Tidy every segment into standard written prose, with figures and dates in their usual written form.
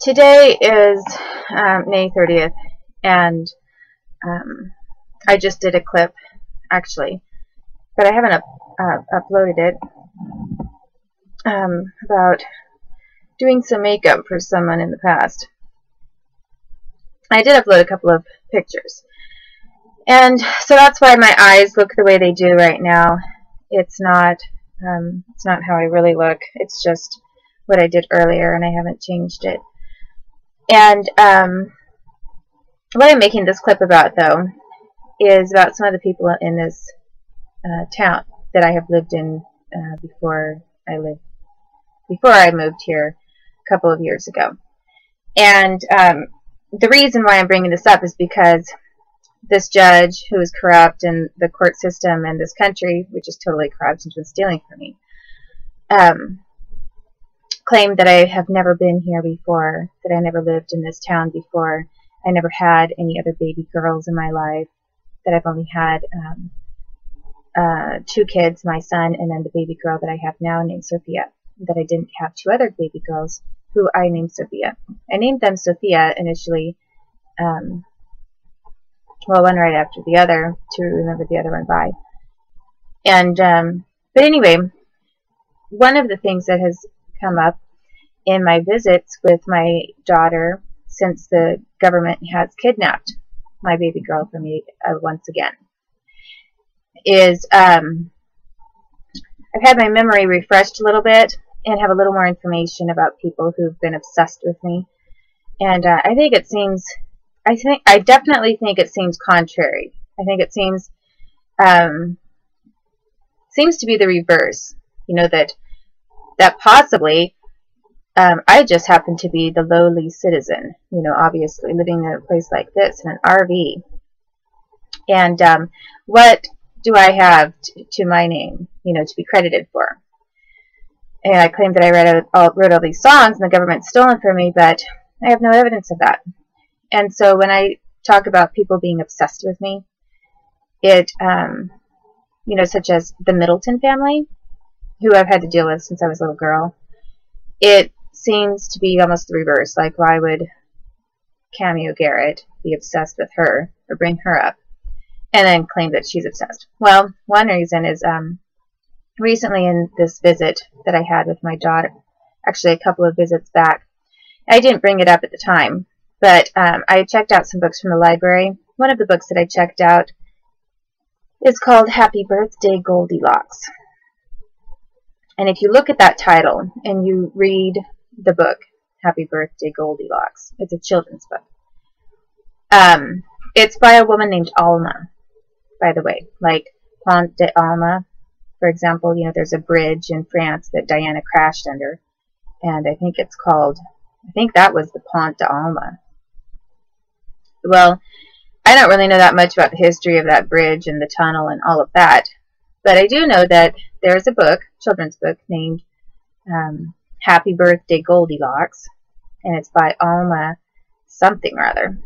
Today is May 30th, and I just did a clip, actually, but I haven't uploaded it, about doing some makeup for someone in the past. I did upload a couple of pictures, and so that's why my eyes look the way they do right now. It's not how I really look. It's just what I did earlier, and I haven't changed it. And what I'm making this clip about, though, is about some of the people in this town that I have lived in before I moved here a couple of years ago. And the reason why I'm bringing this up is because this judge, who is corrupt, and the court system in this country, which is totally corrupt and been stealing from me, claimed that I have never been here before, that I never lived in this town before, I never had any other baby girls in my life, that I've only had 2 kids, my son and then the baby girl that I have now named Sophia, that I didn't have 2 other baby girls who I named Sophia. I named them Sophia initially, well, one right after the other, to remember the other one by. And, but anyway, one of the things that has come up in my visits with my daughter since the government has kidnapped my baby girl from me once again is I've had my memory refreshed a little bit and have a little more information about people who've been obsessed with me. And I definitely think it seems contrary. I think it seems to be the reverse. You know, that possibly I just happen to be the lowly citizen, you know, obviously living in a place like this in an RV. And what do I have to my name, you know, to be credited for? And I claim that I wrote all these songs and the government's stolen from me, but I have no evidence of that. And so when I talk about people being obsessed with me, it, you know, such as the Middleton family, who I've had to deal with since I was a little girl, it seems to be almost the reverse. Like, why would Cameo Garrett be obsessed with her or bring her up and then claim that she's obsessed? Well, one reason is recently in this visit that I had with my daughter, actually a couple of visits back, I didn't bring it up at the time, but I checked out some books from the library. One of the books that I checked out is called Happy Birthday Goldilocks. And if you look at that title and you read the book, Happy Birthday Goldilocks, it's a children's book. It's by a woman named Alma, by the way, like Pont de Alma, for example. You know, there's a bridge in France that Diana crashed under, and I think that was the Pont de Alma. Well, I don't really know that much about the history of that bridge and the tunnel and all of that, but I do know that there's a book, children's book, named Happy Birthday Goldilocks, and it's by Alma something or other.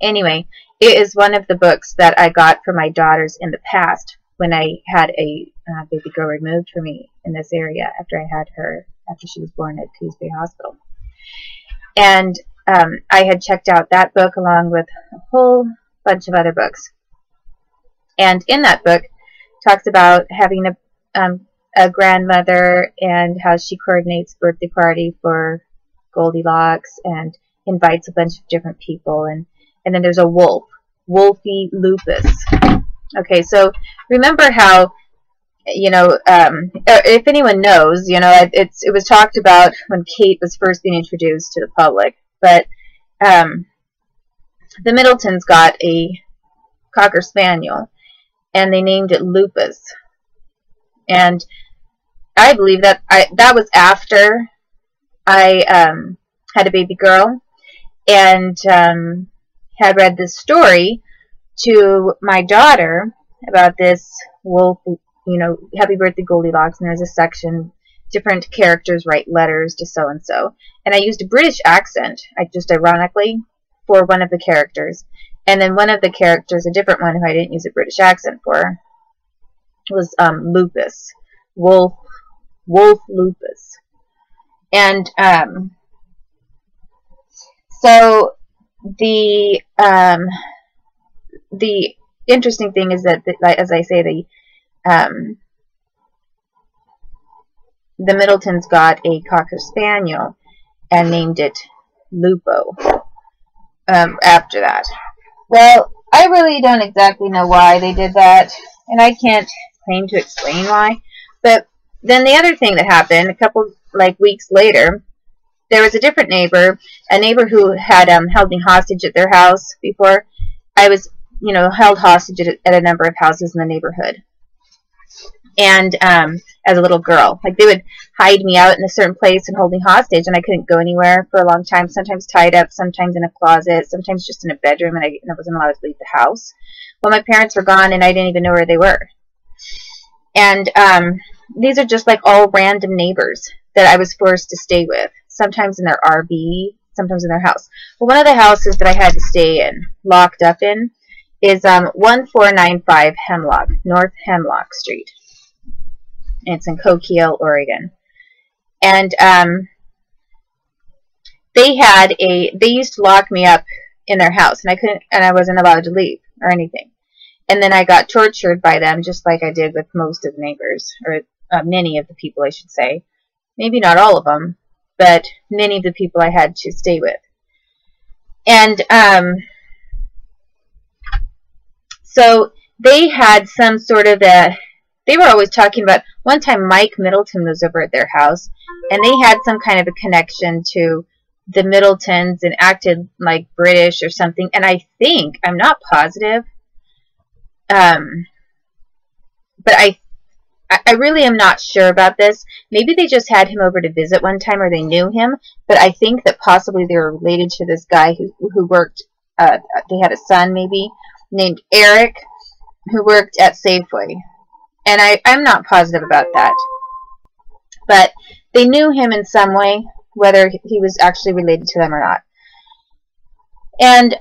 Anyway, it is one of the books that I got for my daughters in the past when I had a baby girl removed from me in this area after she was born at Coos Bay Hospital. And I had checked out that book along with a whole bunch of other books. And in that book, talks about having a grandmother and how she coordinates a birthday party for Goldilocks and invites a bunch of different people. And then there's a wolf, Wolfie Lupus. Okay, so remember how, you know, if anyone knows, you know, it was talked about when Kate was first being introduced to the public, but the Middletons got a Cocker Spaniel, and they named it Lupus. And I believe that that was after I had a baby girl and had read this story to my daughter about this wolf, you know, Happy Birthday Goldilocks, and there's a section, different characters write letters to so-and-so. And I used a British accent, just ironically, for one of the characters. And then one of the characters, a different one who I didn't use a British accent for, was Lupus. Wolf Lupus. And So the interesting thing is that, as I say, the Middletons got a Cocker Spaniel and named it Lupo after that. Well, I really don't exactly know why they did that, and I can't claim to explain why. But then the other thing that happened, a couple weeks later, there was a different neighbor, a neighbor who had held me hostage at their house before. I was, held hostage at a number of houses in the neighborhood. And as a little girl, they would hide me out in a certain place and hold me hostage, and I couldn't go anywhere for a long time, sometimes tied up, sometimes in a closet, sometimes just in a bedroom, and I wasn't allowed to leave the house. Well, my parents were gone, and I didn't even know where they were. And these are just all random neighbors that I was forced to stay with, sometimes in their RV, sometimes in their house. Well, one of the houses that I had to stay in, locked up in, is 1495 North Hemlock Street. It's in Coquille, Oregon. And they used to lock me up in their house, and I wasn't allowed to leave or anything. And then I got tortured by them, just like I did with most of the neighbors, or many of the people, I should say. Maybe not all of them, but many of the people I had to stay with. And so they had some sort of they were always talking about, one time Mike Middleton was over at their house, and they had some kind of a connection to the Middletons and acted like British or something. And I think, I'm not positive, but I really am not sure about this. Maybe they just had him over to visit one time, or they knew him, but I think that possibly they were related to this guy who worked, they had a son maybe, named Eric, who worked at Safeway. And I'm not positive about that. But they knew him in some way, whether he was actually related to them or not. And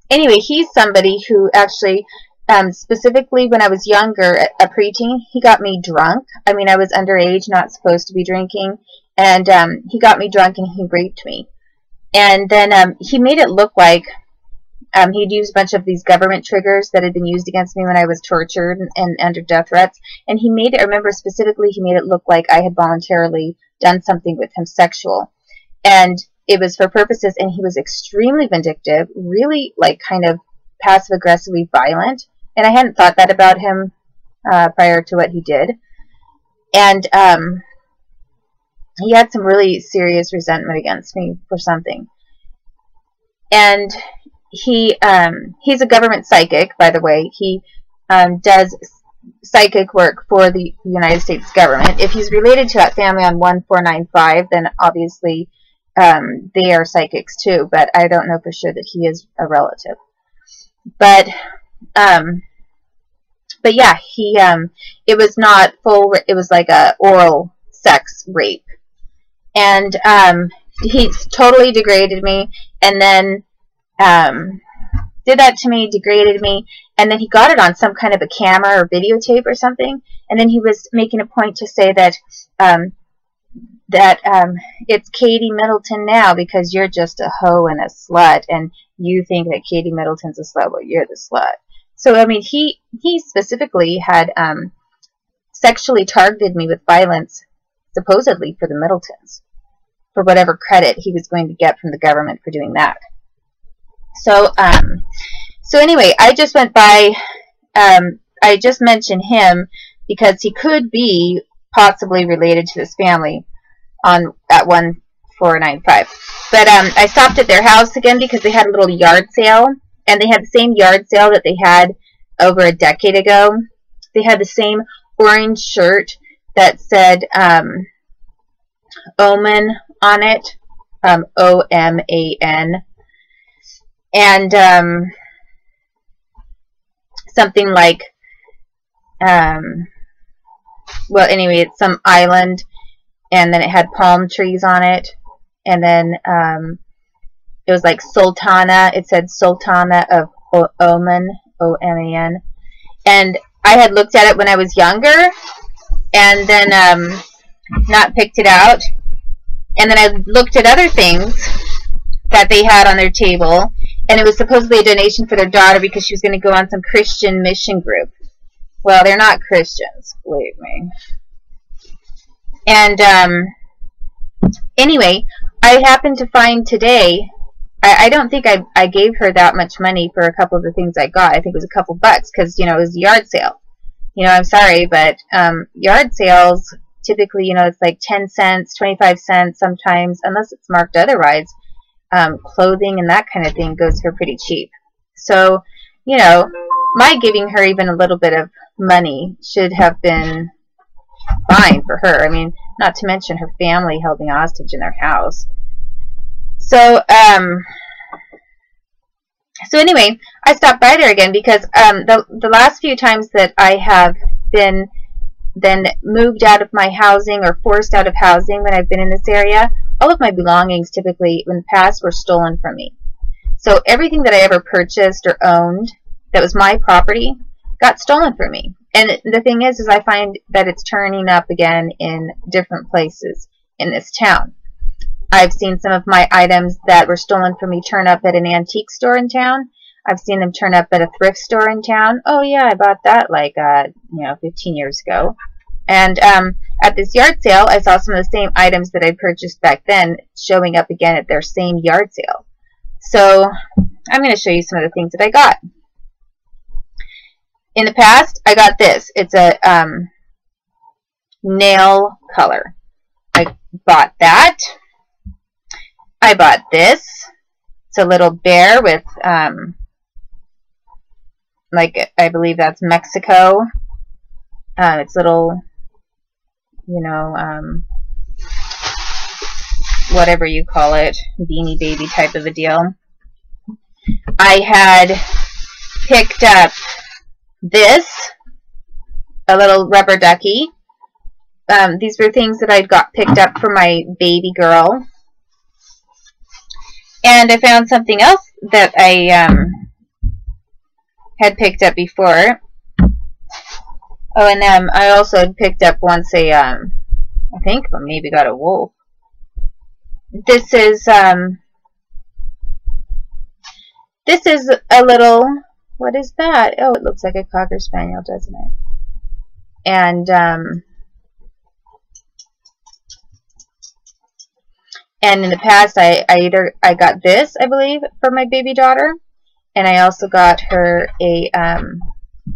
anyway, he's somebody who actually, specifically when I was younger, a preteen, he got me drunk. I mean, I was underage, not supposed to be drinking. And he got me drunk and he raped me. And then he made it look like he'd used a bunch of these government triggers that had been used against me when I was tortured and under death threats. And he made it, I remember specifically, he made it look like I had voluntarily done something with him sexual. And it was for purposes, and he was extremely vindictive, really kind of passive-aggressively violent. And I hadn't thought that about him prior to what he did. And he had some really serious resentment against me for something. And he's a government psychic, by the way. He does psychic work for the United States government. If he's related to that family on 1495, then obviously they are psychics too, but I don't know for sure that he is a relative. But yeah, it was not full, it was like a oral sex rape. And he totally degraded me, and then did that to me, degraded me, and then he got it on some kind of a camera or videotape or something, and then he was making a point to say that it's Katie Middleton now because you're just a hoe and a slut, and you think that Katie Middleton's a slut, well, you're the slut. So, I mean, he specifically had sexually targeted me with violence, supposedly for the Middletons, for whatever credit he was going to get from the government for doing that. So, so anyway, I just went by, I just mentioned him because he could be possibly related to this family at 1495. But I stopped at their house again because they had a little yard sale, and they had the same yard sale that they had over a decade ago. They had the same orange shirt that said Omen on it, O-M-A-N. And something like, well, anyway, it's some island, and then it had palm trees on it, and then it was like Sultana. It said Sultana of Oman, O-M-A-N. And I had looked at it when I was younger, and then not picked it out. And then I looked at other things, that they had on their table, and it was supposedly a donation for their daughter because she was going to go on some Christian mission group. Well, they're not Christians, believe me. And anyway, I happened to find today, I don't think I gave her that much money for a couple of the things I got. I think it was a couple bucks because, you know, it was a yard sale. You know, I'm sorry, but yard sales, typically, you know, it's like 10 cents, 25 cents sometimes, unless it's marked otherwise. Clothing and that kind of thing goes for pretty cheap. So, you know, my giving her even a little bit of money should have been fine for her. I mean, not to mention her family held me hostage in their house. So, so anyway, I stopped by there again because the last few times that I have been then moved out of my housing or forced out of housing when I've been in this area, all of my belongings typically in the past were stolen from me. So everything that I ever purchased or owned that was my property got stolen from me. And the thing is I find that it's turning up again in different places in this town. I've seen some of my items that were stolen from me turn up at an antique store in town. I've seen them turn up at a thrift store in town. Oh yeah, I bought that like 15 years ago. And at this yard sale, I saw some of the same items that I purchased back then showing up again at their same yard sale. So I'm going to show you some of the things that I got. In the past, I got this. It's a nail color. I bought that. I bought this. It's a little bear with, like, I believe that's Mexico. It's little, you know, whatever you call it, Beanie Baby type of a deal. I had picked up this, a little rubber ducky. These were things that I'd got picked up for my baby girl. And I found something else that I had picked up before. Oh, and I also had picked up once a, I think I maybe got a wolf. This is a little, what is that? Oh, it looks like a Cocker Spaniel, doesn't it? And in the past, I got this, I believe, for my baby daughter, and I also got her a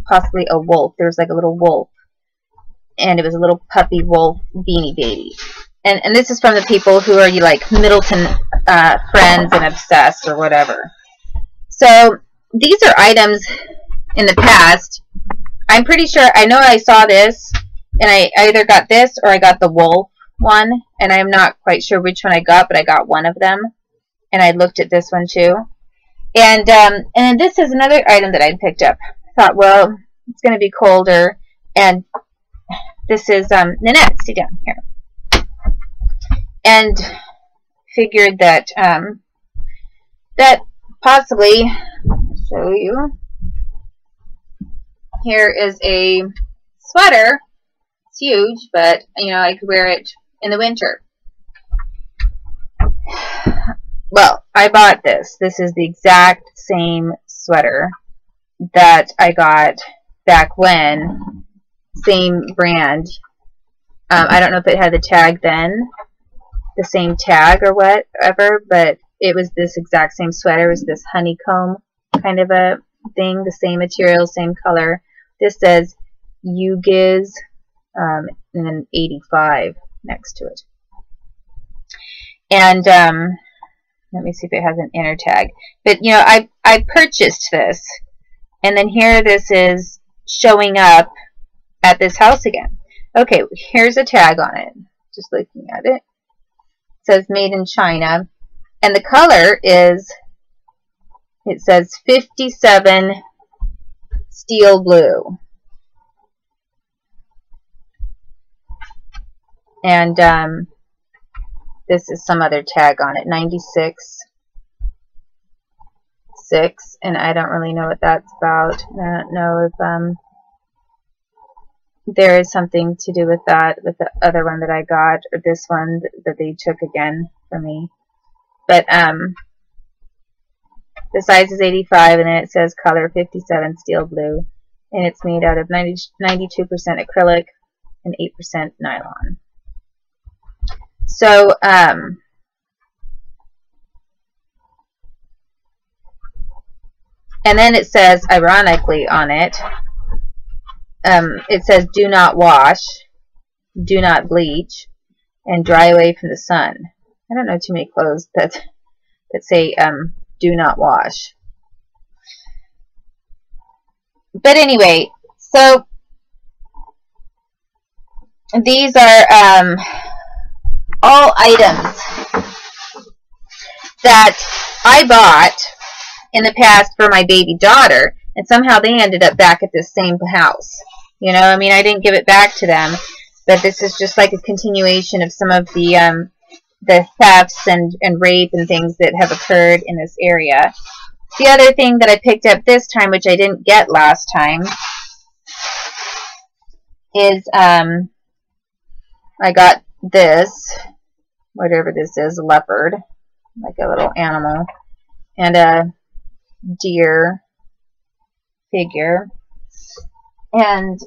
possibly a wolf. There was like a little wolf, and it was a little puppy wolf Beanie Baby. And this is from the people who are like Middleton friends and obsessed or whatever. So these are items in the past. I'm pretty sure, I know I saw this, and I either got this or I got the wolf one, and I'm not quite sure which one I got, but I got one of them, and I looked at this one too. And this is another item that I picked up. I thought, well, it's going to be colder, and this is Nanette, sit down here, and figured that that possibly, I'll show you. Here is a sweater. It's huge, but you know, I could wear it in the winter. Well, I bought this. This is the exact same sweater that I got back when. Same brand. I don't know if it had the tag then, the same tag or whatever, but it was this exact same sweater. It was this honeycomb kind of a thing, the same material, same color. This says UGIZ and then 85 next to it. And let me see if it has an inner tag. But you know, I purchased this, and then here this is showing up at this house again. Okay, here's a tag on it. Just looking at it. It says made in China, and the color is, it says 57 steel blue. And this is some other tag on it, 96.6, and I don't really know what that's about. I don't know if there is something to do with that, with the other one that I got, or this one that they took again for me. But The size is 85, and then it says color 57 steel blue, and it's made out of 92% acrylic and 8% nylon. So, and then it says, ironically on it, it says do not wash, do not bleach, and dry away from the sun. I don't know too many clothes that say do not wash. But anyway, so these are all items that I bought in the past for my baby daughter, and somehow they ended up back at this same house. You know, I mean, I didn't give it back to them, but this is just like a continuation of some of the thefts and rape and things that have occurred in this area. The other thing that I picked up this time, which I didn't get last time, is I got this, whatever this is, a leopard, like a little animal, and a deer figure, and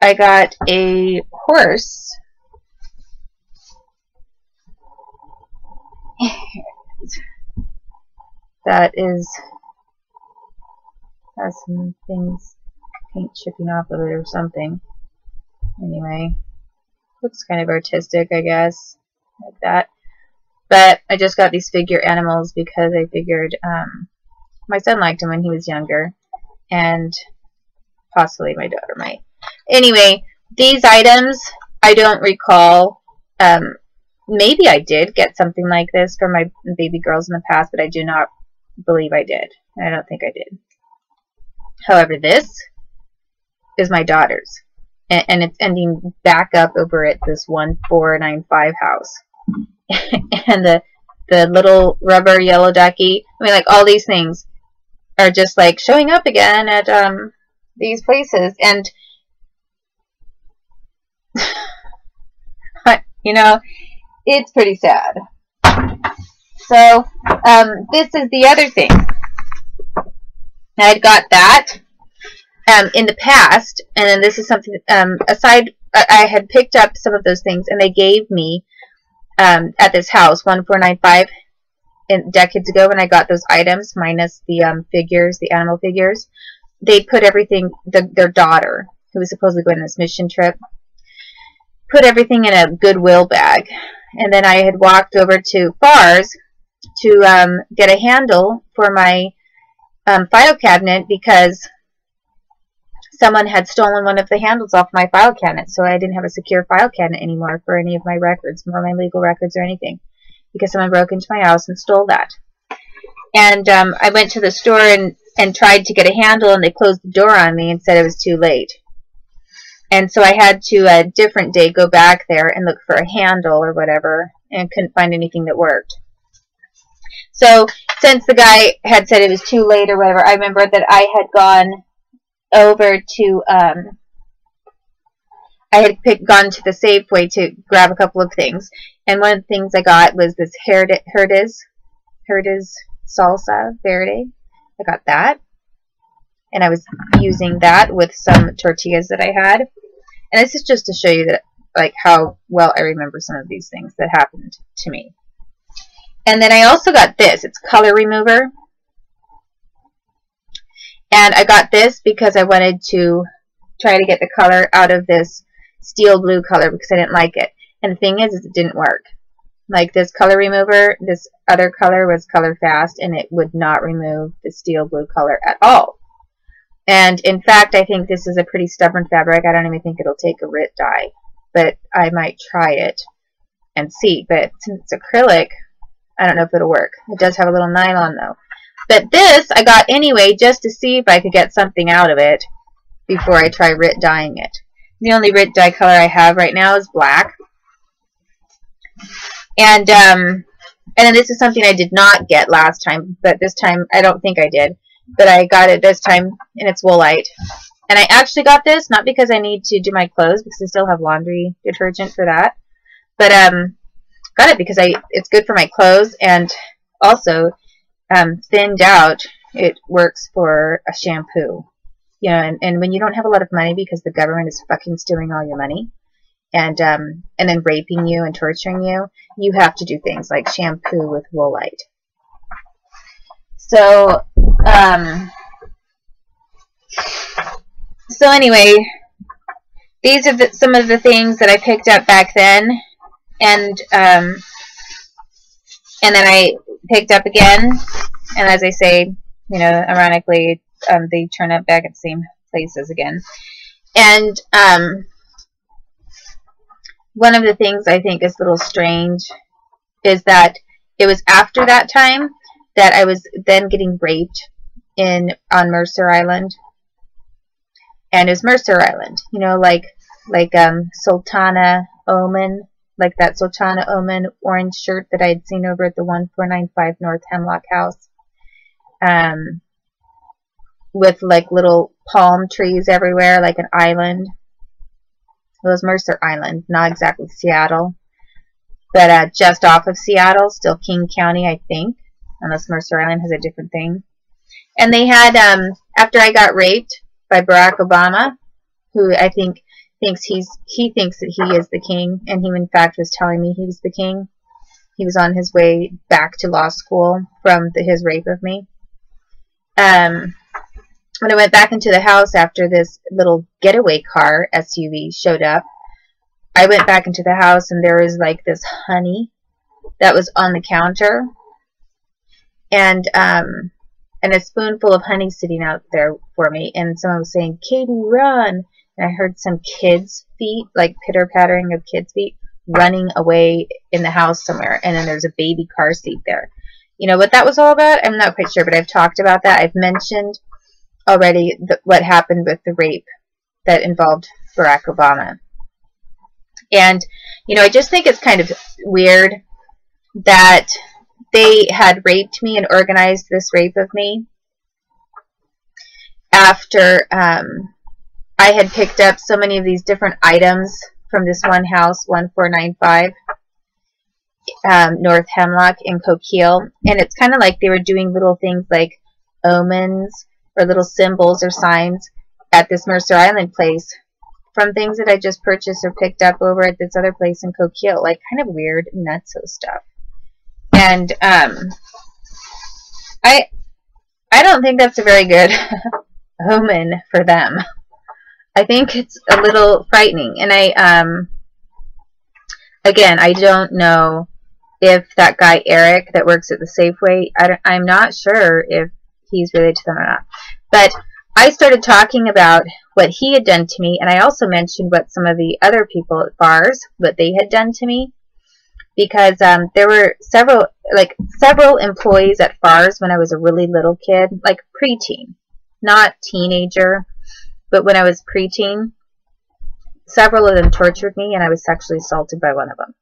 I got a horse. That has some things, paint chipping off of it or something. Anyway, looks kind of artistic, I guess, like that. But I just got these figure animals because I figured my son liked them when he was younger, and possibly my daughter might. Anyway, these items, I don't recall. Maybe I did get something like this for my baby girls in the past, but I do not believe I did. I don't think I did. However, this is my daughter's, and it's ending back up over at this 1495 house. And the little rubber yellow ducky, I mean, like, all these things are just like showing up again at these places, and you know, it's pretty sad. So this is the other thing. I had got that in the past, and then this is something aside. I had picked up some of those things, and they gave me at this house 1495 decades ago when I got those items, minus the figures, the animal figures. They put everything. Their daughter, who was supposedly going on this mission trip, put everything in a Goodwill bag, and then I had walked over to Farr's to get a handle for my file cabinet because someone had stolen one of the handles off my file cabinet, so I didn't have a secure file cabinet anymore for any of my records, or my legal records or anything, because someone broke into my house and stole that. And I went to the store and tried to get a handle, and they closed the door on me and said it was too late. And so I had to a different day go back there and look for a handle or whatever, and couldn't find anything that worked. So since the guy had said it was too late or whatever, I remember that I had gone over to gone to the Safeway to grab a couple of things, and one of the things I got was this Herdes salsa verde. I got that, and I was using that with some tortillas that I had. And this is just to show you that, like, how well I remember some of these things that happened to me. And then I also got this. It's color remover. And I got this because I wanted to try to get the color out of this steel blue color because I didn't like it. And the thing is it didn't work. Like, this color remover, this other color was color fast, and it would not remove the steel blue color at all. And in fact, I think this is a pretty stubborn fabric. I don't even think it'll take a RIT dye, but I might try it and see. But since it's acrylic, I don't know if it'll work. It does have a little nylon though. But this I got anyway just to see if I could get something out of it before I try RIT dyeing it. The only RIT dye color I have right now is black. And then this is something I did not get last time, but this time I don't think I did. But I got it this time, and it's woolite. And I actually got this not because I need to do my clothes, because I still have laundry detergent for that, but got it because it's good for my clothes, and also thinned out. It works for a shampoo, you know. And when you don't have a lot of money because the government is fucking stealing all your money, and then raping you and torturing you, you have to do things like shampoo with woolite. So anyway, these are some of the things that I picked up back then, and then I picked up again, and as I say, you know, ironically, they turn up back at the same places again. And one of the things I think is a little strange is that it was after that time that I was then getting raped on Mercer Island. And it was Mercer Island, you know, like Sultana Oman, like that Sultana Oman orange shirt that I had seen over at the 1495 North Hemlock House, with like little palm trees everywhere, like an island. It was Mercer Island, not exactly Seattle, but just off of Seattle, still King County, I think, unless Mercer Island has a different thing. And they had, after I got raped by Barack Obama, who I think he thinks that he is the king, and he in fact was telling me he was the king. He was on his way back to law school from his rape of me. When I went back into the house after this little getaway car SUV showed up, I went back into the house, and there was like this honey that was on the counter, and a spoonful of honey sitting out there for me, and someone was saying, "Katie, run!" And I heard some kids' feet, like pitter-pattering of kids' feet, running away in the house somewhere, and then there's a baby car seat there. You know what that was all about? I'm not quite sure, but I've talked about that. I've mentioned already what happened with the rape that involved Barack Obama. And, you know, I just think it's kind of weird that they had raped me and organized this rape of me after I had picked up so many of these different items from this one house, 1495 North Hemlock in Coquille. And it's kind of like they were doing little things like omens or little symbols or signs at this Mercer Island place from things that I just purchased or picked up over at this other place in Coquille. Like, kind of weird, nutso stuff. And I don't think that's a very good omen for them. I think it's a little frightening. And again, I don't know if that guy Eric that works at the Safeway, I'm not sure if he's related to them or not. But I started talking about what he had done to me, and I also mentioned what some of the other people at bars, what they had done to me. Because there were several employees at bars when I was a really little kid, like preteen, not teenager, but when I was preteen, several of them tortured me, and I was sexually assaulted by one of them.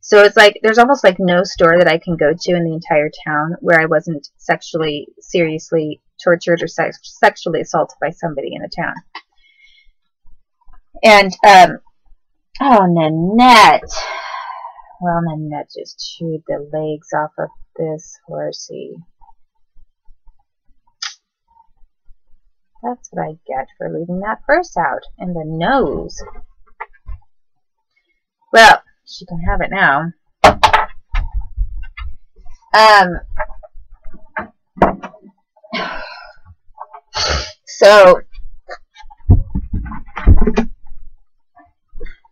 So it's like there's almost like no store that I can go to in the entire town where I wasn't seriously tortured or sexually assaulted by somebody in the town. And oh, Nanette. Well, Nanette just chewed the legs off of this horsey. That's what I get for leaving that purse out in the nose. Well, she can have it now. So,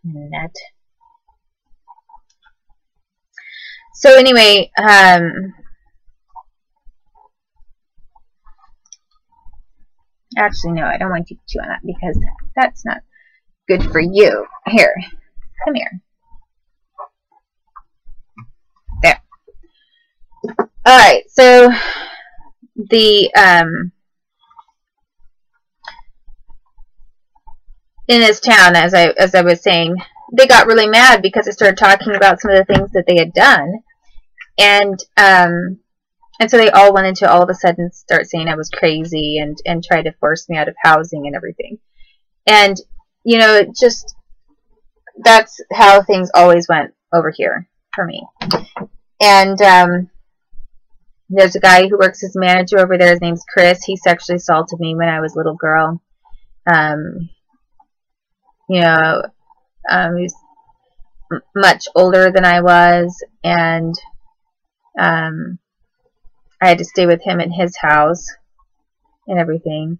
Nanette. So anyway, actually no, I don't want you to chew on that because that's not good for you. Here, come here. There. Alright, so the, in this town, as I was saying, they got really mad because I started talking about some of the things that they had done. And so they all wanted to all of a sudden start saying I was crazy and try to force me out of housing and everything. And, you know, just, that's how things always went over here for me. And there's a guy who works as manager over there. His name's Chris. He sexually assaulted me when I was a little girl. You know, he was much older than I was, and I had to stay with him at his house and everything.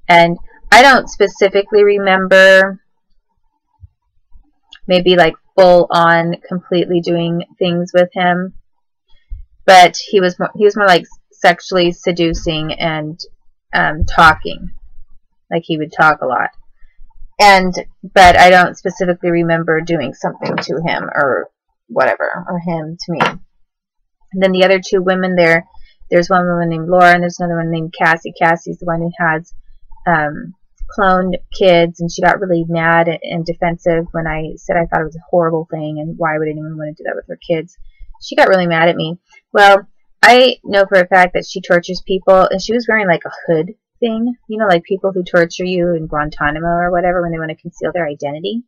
And I don't specifically remember maybe like full on completely doing things with him, but he was more like sexually seducing and talking, like he would talk a lot. But I don't specifically remember doing something to him or whatever, or him to me. And then the other two women there's one woman named Laura and there's another one named Cassie. Cassie's the one who has cloned kids, and she got really mad and defensive when I said I thought it was a horrible thing and why would anyone want to do that with her kids. She got really mad at me. Well, I know for a fact that she tortures people, and she was wearing like a hood thing, you know, like people who torture you in Guantanamo or whatever when they want to conceal their identity.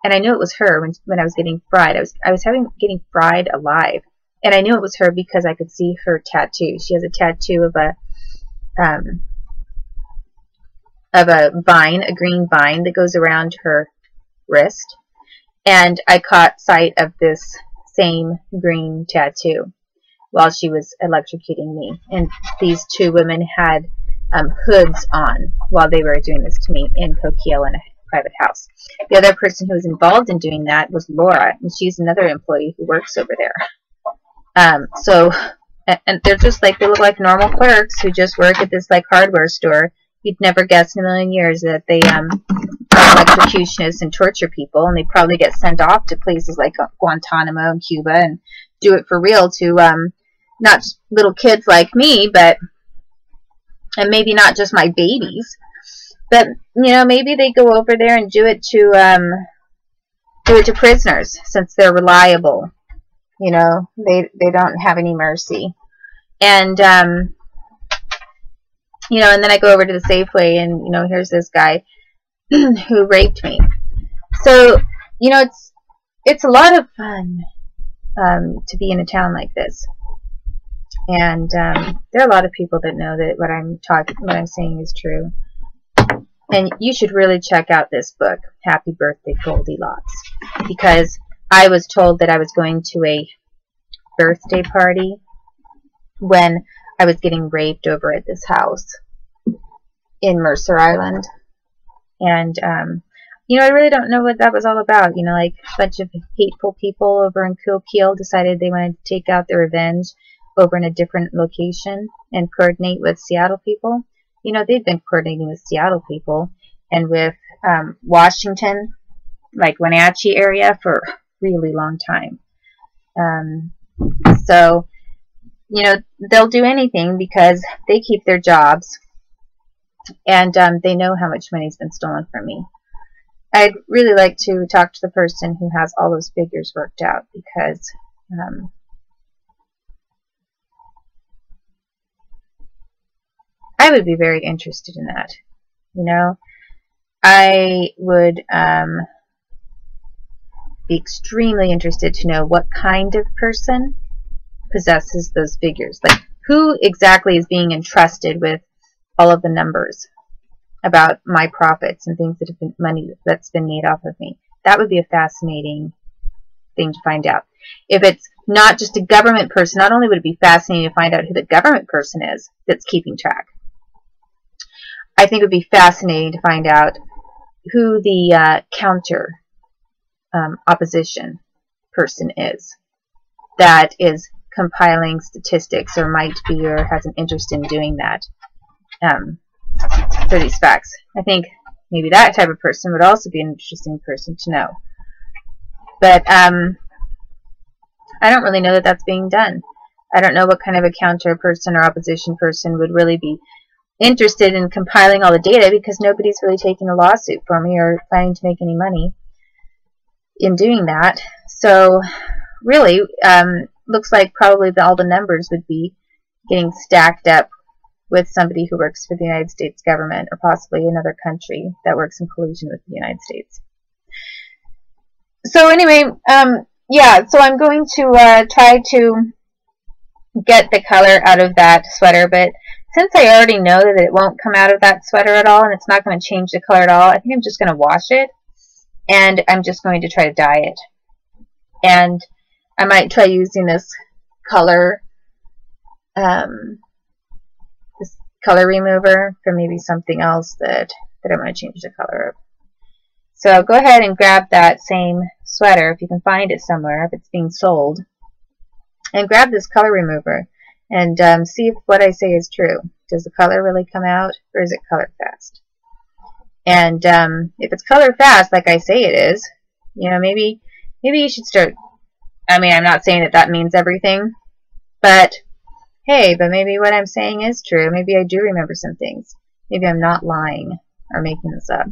And I knew it was her when I was getting fried. I was getting fried alive, and I knew it was her because I could see her tattoo. She has a tattoo of a vine, a green vine that goes around her wrist, and I caught sight of this same green tattoo while she was electrocuting me. And these two women had hoods on while they were doing this to me in Coquille in a private house. The other person who was involved in doing that was Laura, and she's another employee who works over there. And they're just like, they look like normal clerks who just work at this like hardware store. You'd never guess in a million years that they are electrocutionists and torture people, and they probably get sent off to places like Guantanamo and Cuba and do it for real to not just little kids like me, and maybe not just my babies, but you know, maybe they go over there and do it to prisoners, since they're reliable. You know, they don't have any mercy. And you know, and then I go over to the Safeway, and you know, here's this guy who raped me. So you know, it's a lot of fun to be in a town like this. And there are a lot of people that know that what I'm saying is true. And you should really check out this book, Happy Birthday Goldilocks, because I was told that I was going to a birthday party when I was getting raped over at this house in Mercer Island. And you know, I really don't know what that was all about. You know, like a bunch of hateful people over in Coquille decided they wanted to take out their revenge over in a different location and coordinate with Seattle people. You know, they've been coordinating with Seattle people and with Washington, like Wenatchee area, for a really long time. So, you know, they'll do anything because they keep their jobs, and they know how much money's been stolen from me. I'd really like to talk to the person who has all those figures worked out, because I would be very interested in that. You know, I would be extremely interested to know what kind of person possesses those figures. Like, who exactly is being entrusted with all of the numbers about my profits and things that have been money that's been made off of me. That would be a fascinating thing to find out. If it's not just a government person, not only would it be fascinating to find out who the government person is that's keeping track, I think it would be fascinating to find out who the counter opposition person is that is compiling statistics, or might be, or has an interest in doing that for these facts. I think maybe that type of person would also be an interesting person to know. But I don't really know that that's being done. I don't know what kind of a counter person or opposition person would really be interested in compiling all the data, because nobody's really taking a lawsuit for me or planning to make any money in doing that. So really, looks like probably all the numbers would be getting stacked up with somebody who works for the United States government or possibly another country that works in collusion with the United States. So anyway, yeah, so I'm going to try to get the color out of that sweater, but since I already know that it won't come out of that sweater at all and it's not going to change the color at all, I think I'm just going to wash it and I'm just going to try to dye it. And I might try using this color remover for maybe something else that I want to change the color of. So go ahead and grab that same sweater if you can find it somewhere, if it's being sold, and grab this color remover and see if what I say is true. Does the color really come out, or is it color fast? And if it's color fast, like I say it is, you know, maybe you should start. I mean, I'm not saying that that means everything, but hey, but maybe what I'm saying is true. Maybe I do remember some things. Maybe I'm not lying or making this up.